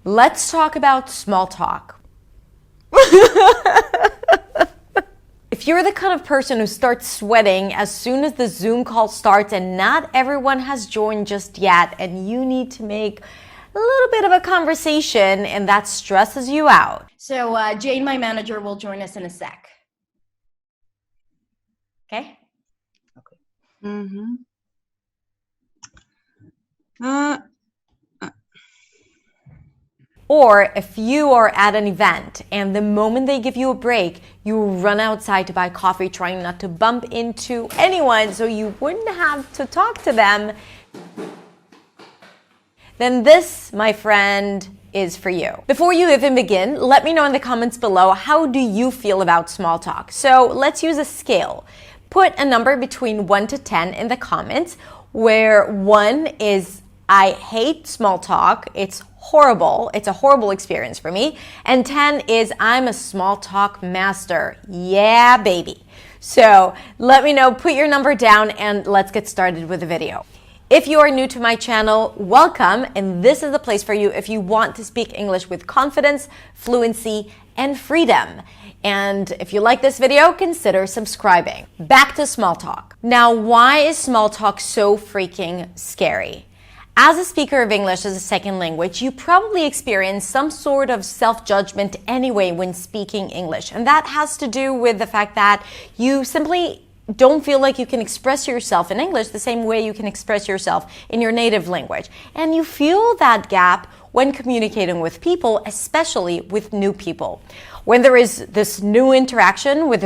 Let's talk about small talk. If you're the kind of person who starts sweating as soon as the Zoom call starts and not everyone has joined just yet, and you need to make a little bit of a conversation and that stresses you out. So Jane, my manager, will join us in a sec. Okay? Okay. Mm-hmm. Or if you are at an event and the moment they give you a break, you run outside to buy coffee, trying not to bump into anyone so you wouldn't have to talk to them, then this, my friend, is for you. Before you even begin, let me know in the comments below, how do you feel about small talk? So let's use a scale. Put a number between 1 to 10 in the comments, where 1 is I hate small talk, it's horrible, it's a horrible experience for me, and 10 is I'm a small talk master. Yeah, baby. So let me know, put your number down, and let's get started with the video. If you are new to my channel, welcome, and this is the place for you if you want to speak English with confidence, fluency, and freedom. And if you like this video, consider subscribing. Back to small talk. Now, why is small talk so freaking scary? As a speaker of English as a second language, you probably experience some sort of self-judgment anyway when speaking English. And that has to do with the fact that you simply don't feel like you can express yourself in English the same way you can express yourself in your native language. And you feel that gap when communicating with people, especially with new people. When there is this new interaction with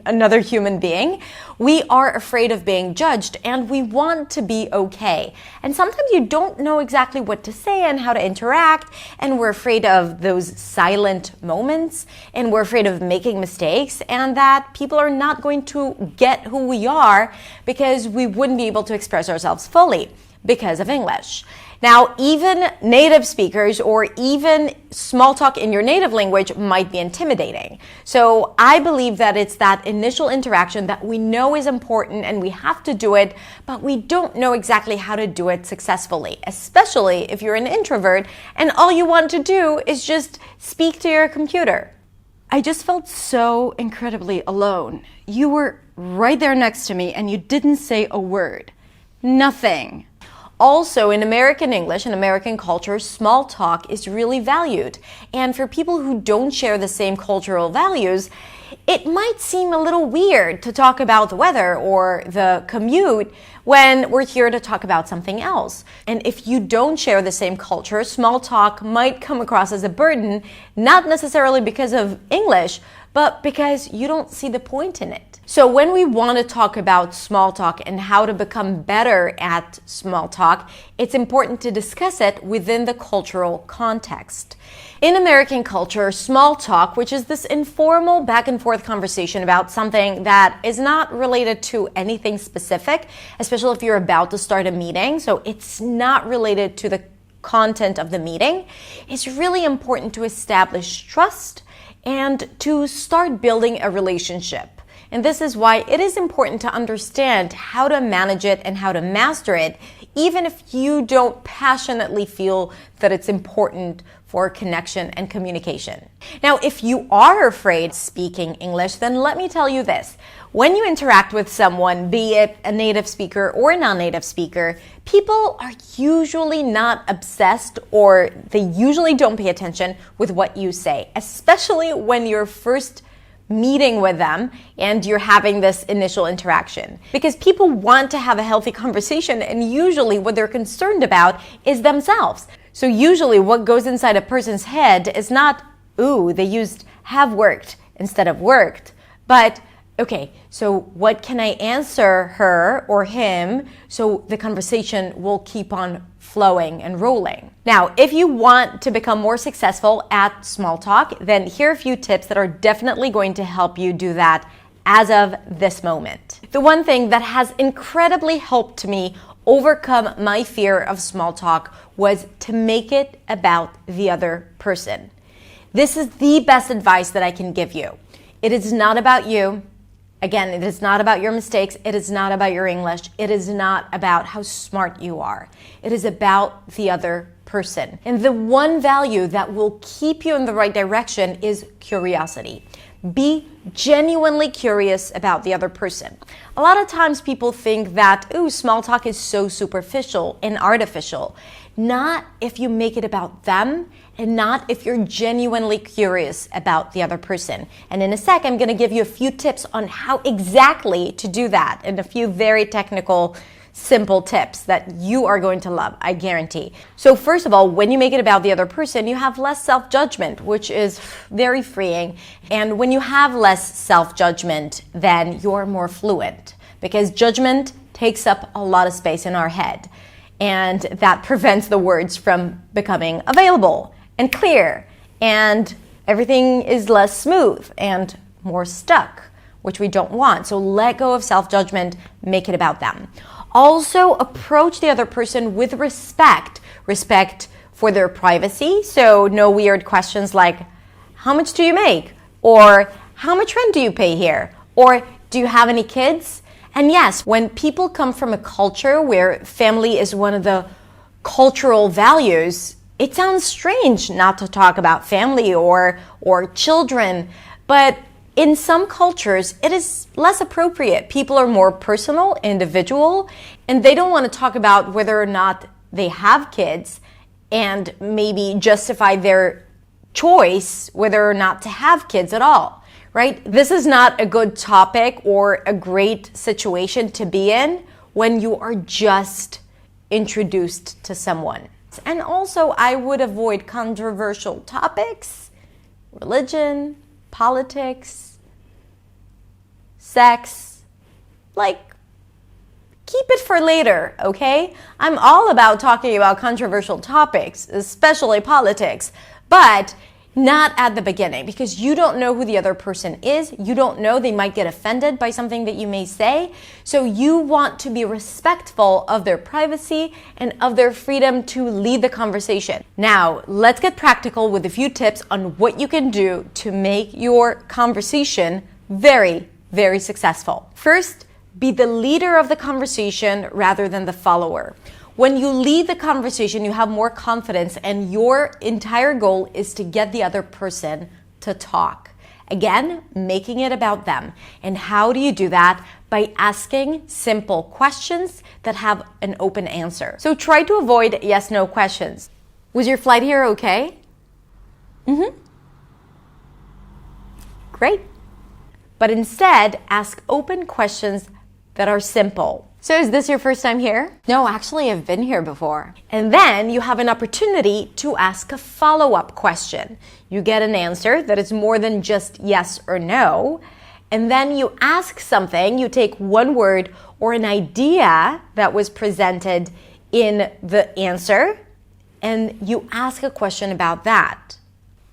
another human being, we are afraid of being judged and we want to be okay. And sometimes you don't know exactly what to say and how to interact, and we're afraid of those silent moments, and we're afraid of making mistakes, and that people are not going to get who we are because we wouldn't be able to express ourselves fully because of English. Now, even native speakers or even small talk in your native language might be intimidating. So I believe that it's that initial interaction that we know is important and we have to do it, but we don't know exactly how to do it successfully, especially if you're an introvert and all you want to do is just speak to your computer. I just felt so incredibly alone. You were right there next to me and you didn't say a word. Nothing. Also, in American English and American culture, small talk is really valued. And for people who don't share the same cultural values, it might seem a little weird to talk about the weather or the commute when we're here to talk about something else. And if you don't share the same culture, small talk might come across as a burden, not necessarily because of English, but because you don't see the point in it. So when we want to talk about small talk and how to become better at small talk, it's important to discuss it within the cultural context. In American culture, small talk, which is this informal back and forth conversation about something that is not related to anything specific, especially if you're about to start a meeting, so it's not related to the content of the meeting, it's really important to establish trust and to start building a relationship. And this is why it is important to understand how to manage it and how to master it, even if you don't passionately feel that it's important for connection and communication. Now, if you are afraid of speaking English, then let me tell you this. When you interact with someone, be it a native speaker or a non-native speaker, people are usually not obsessed, or they usually don't pay attention with what you say, especially when you're first meeting with them and you're having this initial interaction. Because people want to have a healthy conversation, and usually what they're concerned about is themselves. So usually what goes inside a person's head is not, ooh, they used have worked instead of worked, but okay, so what can I answer her or him so the conversation will keep on flowing and rolling? Now, if you want to become more successful at small talk, then here are a few tips that are definitely going to help you do that as of this moment. The one thing that has incredibly helped me overcome my fear of small talk was to make it about the other person. This is the best advice that I can give you. It is not about you, Again, it is not about your mistakes. It is not about your English. It is not about how smart you are. It is about the other person. And the one value that will keep you in the right direction is curiosity. Be genuinely curious about the other person. A lot of times people think that, ooh, small talk is so superficial and artificial. Not if you make it about them, and not if you're genuinely curious about the other person. And in a sec, I'm gonna give you a few tips on how exactly to do that, and a few very technical, simple tips that you are going to love, I guarantee. So first of all, when you make it about the other person, you have less self-judgment, which is very freeing. And when you have less self-judgment, then you're more fluent, because judgment takes up a lot of space in our head. And that prevents the words from becoming available and clear, and everything is less smooth and more stuck, which we don't want. So let go of self-judgment, make it about them. Also, approach the other person with respect. Respect for their privacy, so no weird questions like, how much do you make? Or how much rent do you pay here? Or do you have any kids? And yes, when people come from a culture where family is one of the cultural values, it sounds strange not to talk about family or children, but in some cultures, it is less appropriate. People are more personal, individual, and they don't want to talk about whether or not they have kids and maybe justify their choice whether or not to have kids at all, right? This is not a good topic or a great situation to be in when you are just introduced to someone. And also, I would avoid controversial topics, religion, politics, sex, like, keep it for later, okay? I'm all about talking about controversial topics, especially politics, but not at the beginning, because you don't know who the other person is. You don't know, they might get offended by something that you may say. So you want to be respectful of their privacy and of their freedom to lead the conversation. Now, let's get practical with a few tips on what you can do to make your conversation very, very successful. First, be the leader of the conversation rather than the follower. When you lead the conversation, you have more confidence, and your entire goal is to get the other person to talk. Again, making it about them. And how do you do that? By asking simple questions that have an open answer. So try to avoid yes/no questions. Was your flight here okay? Great. But instead, ask open questions that are simple. So is this your first time here? No, actually, I've been here before. And then you have an opportunity to ask a follow-up question. You get an answer that is more than just yes or no. And then you ask something, you take one word or an idea that was presented in the answer, and you ask a question about that.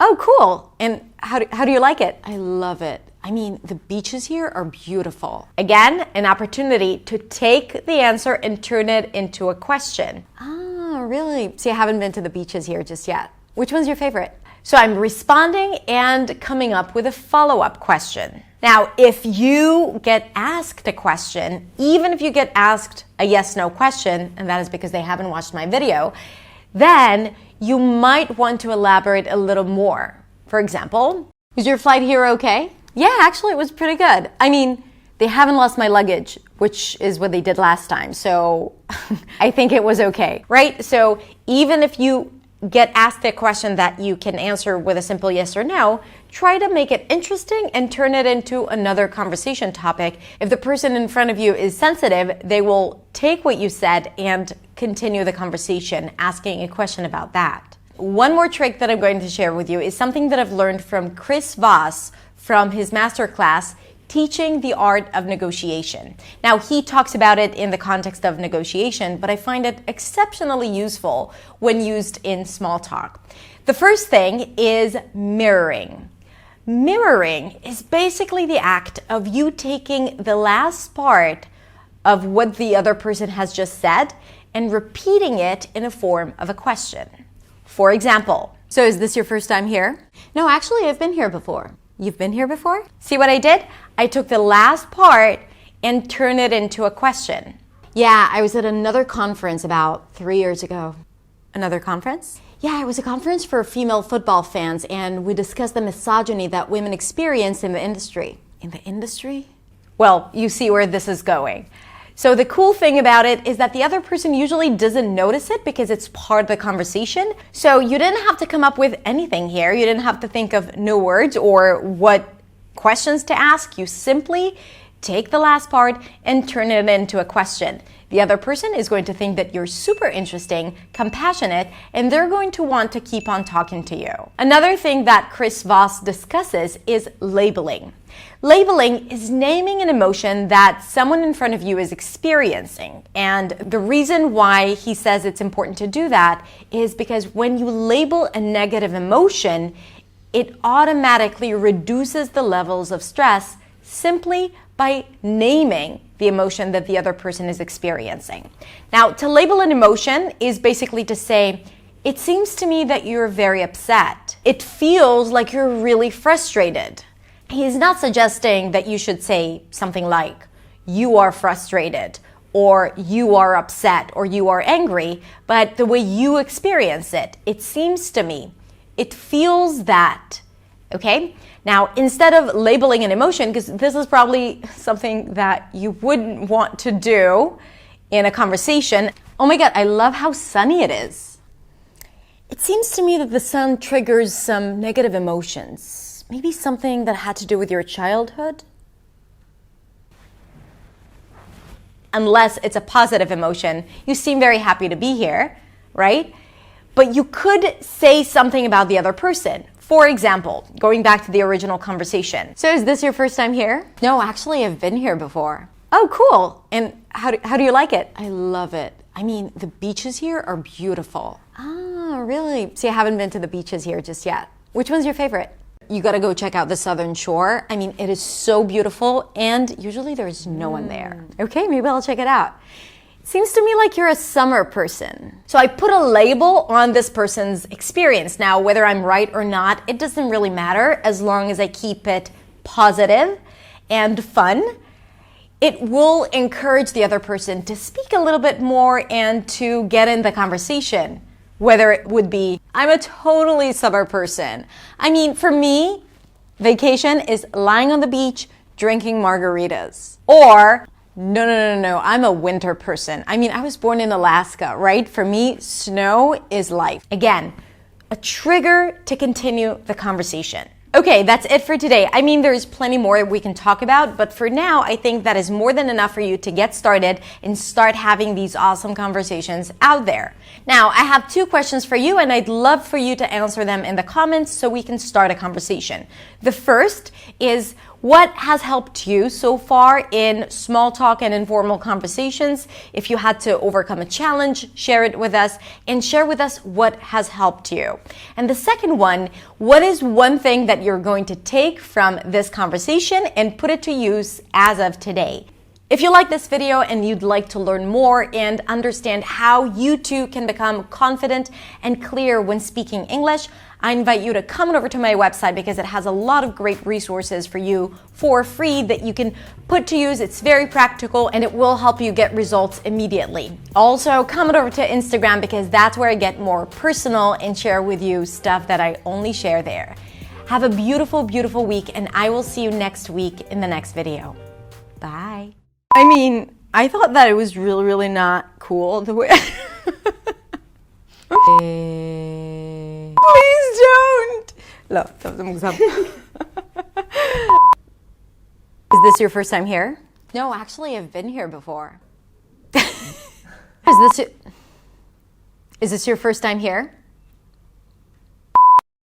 Oh, cool. And how do you like it? I love it. I mean, the beaches here are beautiful. Again, an opportunity to take the answer and turn it into a question. Ah, really? See, I haven't been to the beaches here just yet. Which one's your favorite? So I'm responding and coming up with a follow-up question. Now, if you get asked a question, even if you get asked a yes/no question, and that is because they haven't watched my video, then you might want to elaborate a little more. For example, is your flight here okay? Yeah, actually, it was pretty good. I mean, they haven't lost my luggage, which is what they did last time. So I think it was okay, right? So even if you get asked a question that you can answer with a simple yes or no, try to make it interesting and turn it into another conversation topic. If the person in front of you is sensitive, they will take what you said and continue the conversation, asking a question about that. One more trick that I'm going to share with you is something that I've learned from Chris Voss from his masterclass, Teaching the Art of Negotiation. Now, he talks about it in the context of negotiation, but I find it exceptionally useful when used in small talk. The first thing is mirroring. Mirroring is basically the act of you taking the last part of what the other person has just said and repeating it in a form of a question. For example, so is this your first time here? No, actually, I've been here before. You've been here before? See what I did? I took the last part and turned it into a question. Yeah, I was at another conference about 3 years ago. Another conference? Yeah, it was a conference for female football fans, and we discussed the misogyny that women experience in the industry. In the industry? Well, you see where this is going. So the cool thing about it is that the other person usually doesn't notice it because it's part of the conversation. So you didn't have to come up with anything here. You didn't have to think of new words or what questions to ask. You simply take the last part and turn it into a question. The other person is going to think that you're super interesting, compassionate, and they're going to want to keep on talking to you. Another thing that Chris Voss discusses is labeling. Labeling is naming an emotion that someone in front of you is experiencing. And the reason why he says it's important to do that is because when you label a negative emotion, it automatically reduces the levels of stress simply by naming the emotion that the other person is experiencing. Now, to label an emotion is basically to say, it seems to me that you're very upset. It feels like you're really frustrated. He's not suggesting that you should say something like, you are frustrated, or you are upset, or you are angry, but the way you experience it, it seems to me, it feels that, okay? Now, instead of labeling an emotion, because this is probably something that you wouldn't want to do in a conversation. Oh my God, I love how sunny it is. It seems to me that the sun triggers some negative emotions. Maybe something that had to do with your childhood? Unless it's a positive emotion. You seem very happy to be here, right? But you could say something about the other person. For example, going back to the original conversation. So is this your first time here? No, actually, I've been here before. Oh, cool. And how do you like it? I love it. I mean, the beaches here are beautiful. Ah, really? See, I haven't been to the beaches here just yet. Which one's your favorite? You gotta go check out the Southern Shore. I mean, it is so beautiful, and usually there's no one there. Okay, maybe I'll check it out. Seems to me like you're a summer person. So I put a label on this person's experience. Now, whether I'm right or not, it doesn't really matter as long as I keep it positive and fun. It will encourage the other person to speak a little bit more and to get in the conversation. Whether it would be, I'm a totally summer person. I mean, for me, vacation is lying on the beach, drinking margaritas. Or, no, I'm a winter person. I mean, I was born in Alaska, right? For me, snow is life. Again, a trigger to continue the conversation. Okay, that's it for today. I mean, there's plenty more we can talk about, but for now, I think that is more than enough for you to get started and start having these awesome conversations out there. Now, I have 2 questions for you, and I'd love for you to answer them in the comments so we can start a conversation. The first is, what has helped you so far in small talk and informal conversations? If you had to overcome a challenge, share it with us and share with us what has helped you. And the second one, what is one thing that you're going to take from this conversation and put it to use as of today? If you like this video and you'd like to learn more and understand how you too can become confident and clear when speaking English, I invite you to come on over to my website because it has a lot of great resources for you for free that you can put to use. It's very practical and it will help you get results immediately. Also, come on over to Instagram because that's where I get more personal and share with you stuff that I only share there. Have a beautiful, beautiful week, and I will see you next week in the next video. Bye. I mean, I thought that it was really, really not cool the way... Please don't! No, Is this your first time here? No, actually, I've been here before. Is this your first time here?